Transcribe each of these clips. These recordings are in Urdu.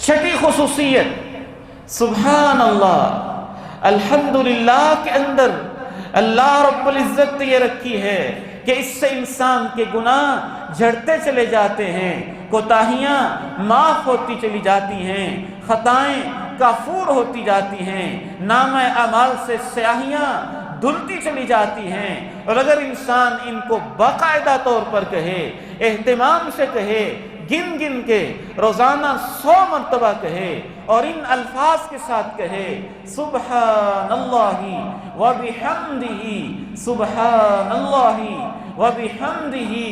چھٹی خصوصیت سبحان اللہ، الحمدللہ کے اندر اللہ رب العزت نے یہ رکھی ہے کہ اس سے انسان کے گناہ جھڑتے چلے جاتے ہیں، کوتاہیاں معاف ہوتی چلی جاتی ہیں، خطائیں کافور ہوتی جاتی ہیں، نامہ اعمال سے سیاہیاں دھلتی چلی جاتی ہیں۔ اور اگر انسان ان کو باقاعدہ طور پر کہے، اہتمام سے کہے، گن گن کے روزانہ 100 مرتبہ کہے اور ان الفاظ کے ساتھ کہے سبحان اللہ وبحمدہ، سبحان اللہ وبحمدہ،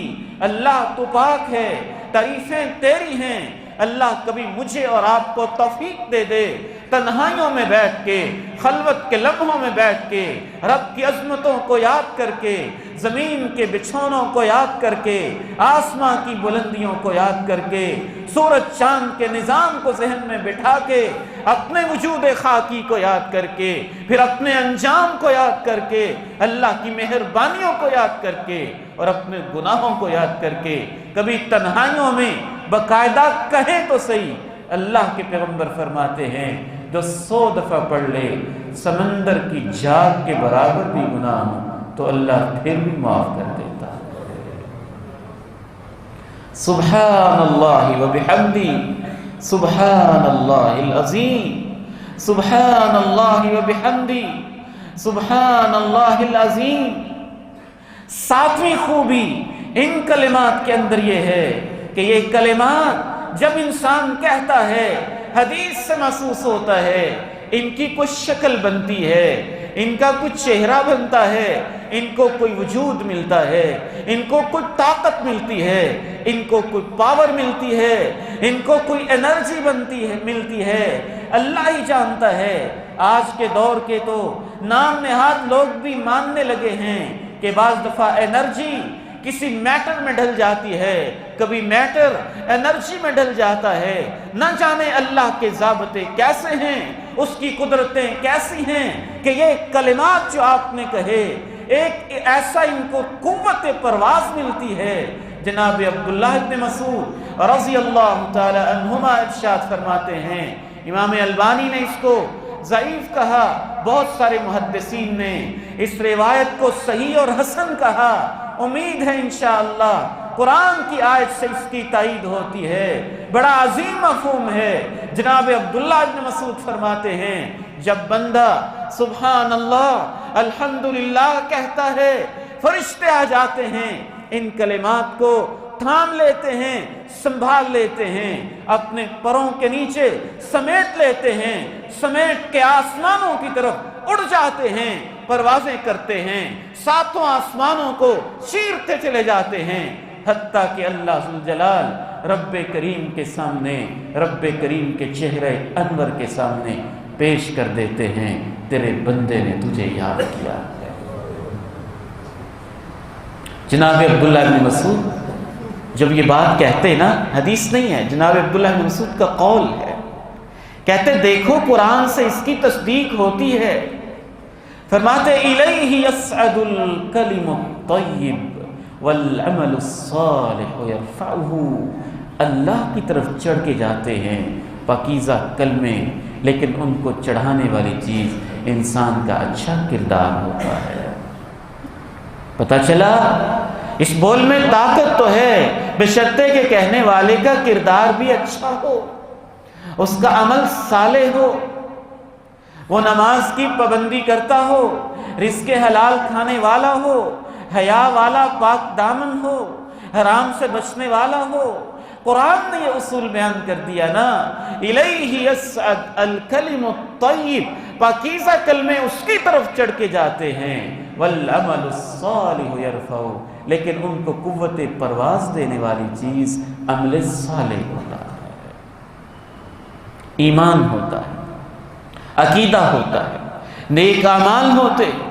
اللہ تو پاک ہے، تعریفیں تیری ہیں، اللہ کبھی مجھے اور آپ کو توفیق دے دے تنہائیوں میں بیٹھ کے، خلوت کے لمحوں میں بیٹھ کے، رب کی عظمتوں کو یاد کر کے، زمین کے بچھونوں کو یاد کر کے، آسمان کی بلندیوں کو یاد کر کے، سورج چاند کے نظام کو ذہن میں بٹھا کے، اپنے وجود خاکی کو یاد کر کے، پھر اپنے انجام کو یاد کر کے، اللہ کی مہربانیوں کو یاد کر کے اور اپنے گناہوں کو یاد کر کے، کبھی تنہائیوں میں باقاعدہ کہیں تو صحیح۔ اللہ کے پیغمبر فرماتے ہیں جو 100 دفعہ پڑھ لے سمندر کی جھاگ کے برابر بھی گناہ ہو تو اللہ پھر بھی معاف کر دیتا ہے۔ سبحان اللہ وبحمدہ، سبحان اللہ العظیم، سبحان اللہ وبحمدہ، سبحان اللہ العظیم۔ 7ویں خوبی ان کلمات کے اندر یہ ہے کہ یہ کلمات جب انسان کہتا ہے حدیث سے محسوس ہوتا ہے، ان کی کچھ شکل بنتی ہے، ان کا کچھ چہرہ بنتا ہے، ان کو کوئی وجود ملتا ہے، ان کو کوئی طاقت ملتی ہے، ان کو کوئی پاور ملتی ہے، ان کو کوئی انرجی ملتی ہے، اللہ ہی جانتا ہے۔ آج کے دور کے تو نام نہاد لوگ بھی ماننے لگے ہیں کہ بعض دفعہ انرجی کسی میٹر میں ڈھل جاتی ہے، کبھی میٹر انرجی میں ڈھل جاتا ہے، نہ جانے اللہ کے ضابطے کیسے ہیں، اس کی قدرتیں کیسی ہیں کہ یہ کلمات جو آپ نے کہے ایک ایسا ان کو قوت پرواز ملتی ہے۔ جناب عبداللہ ابن مسعود رضی اللہ تعالی عنہما ارشاد فرماتے ہیں، امام البانی نے اس کو ضعیف کہا، بہت سارے محدثین نے اس روایت کو صحیح اور حسن کہا، امید ہے انشاءاللہ قرآن کی آیت سے اس کی تائید ہوتی ہے، بڑا عظیم مفہوم ہے۔ جناب عبداللہ ابن مسعود فرماتے ہیں جب بندہ سبحان اللہ الحمدللہ کہتا ہے، فرشتے آ جاتے ہیں، ان کلمات کو تھام لیتے ہیں، سنبھال لیتے ہیں، اپنے پروں کے نیچے سمیٹ لیتے ہیں، سمیٹ کے آسمانوں کی طرف اڑ جاتے ہیں، پروازیں کرتے ہیں، 7 آسمانوں کو چیرتے چلے جاتے ہیں، حتیٰ کہ اللہ ذوالجلال رب کریم کے سامنے، رب کریم کے چہرے انور کے سامنے پیش کر دیتے ہیں، تیرے بندے نے تجھے یاد کیا ہے۔ جناب عبداللہ بن مسعود جب یہ بات کہتے نا، حدیث نہیں ہے، جناب عبداللہ بن مسعود کا قول ہے، کہتے دیکھو قرآن سے اس کی تصدیق ہوتی ہے۔ فرماتے الیہ یصعد الکلم الطیب والعمل الصالح یرفعہ، اللہ کی طرف چڑھ کے جاتے ہیں پاکیزہ کلمے، لیکن ان کو چڑھانے والی چیز انسان کا اچھا کردار ہوتا ہے۔ پتہ چلا اس بول میں طاقت تو ہے، بشرطے کہ کہنے والے کا کردار بھی اچھا ہو، اس کا عمل صالح ہو، وہ نماز کی پابندی کرتا ہو، رزق حلال کھانے والا ہو، حیا والا، پاک دامن ہو، حرام سے بچنے والا ہو۔ قرآن نے یہ اصول بیان کر دیا نا، الیہ یصعد الکلم الطیب، پاکیزہ کلمے اس کی طرف چڑھ کے جاتے ہیں، والعمل الصالح یرفعہ، لیکن ان کو قوت پرواز دینے والی چیز عمل صالح ہوتا ہے، ایمان ہوتا ہے، عقیدہ ہوتا ہے، نیک اعمال ہوتے ہیں۔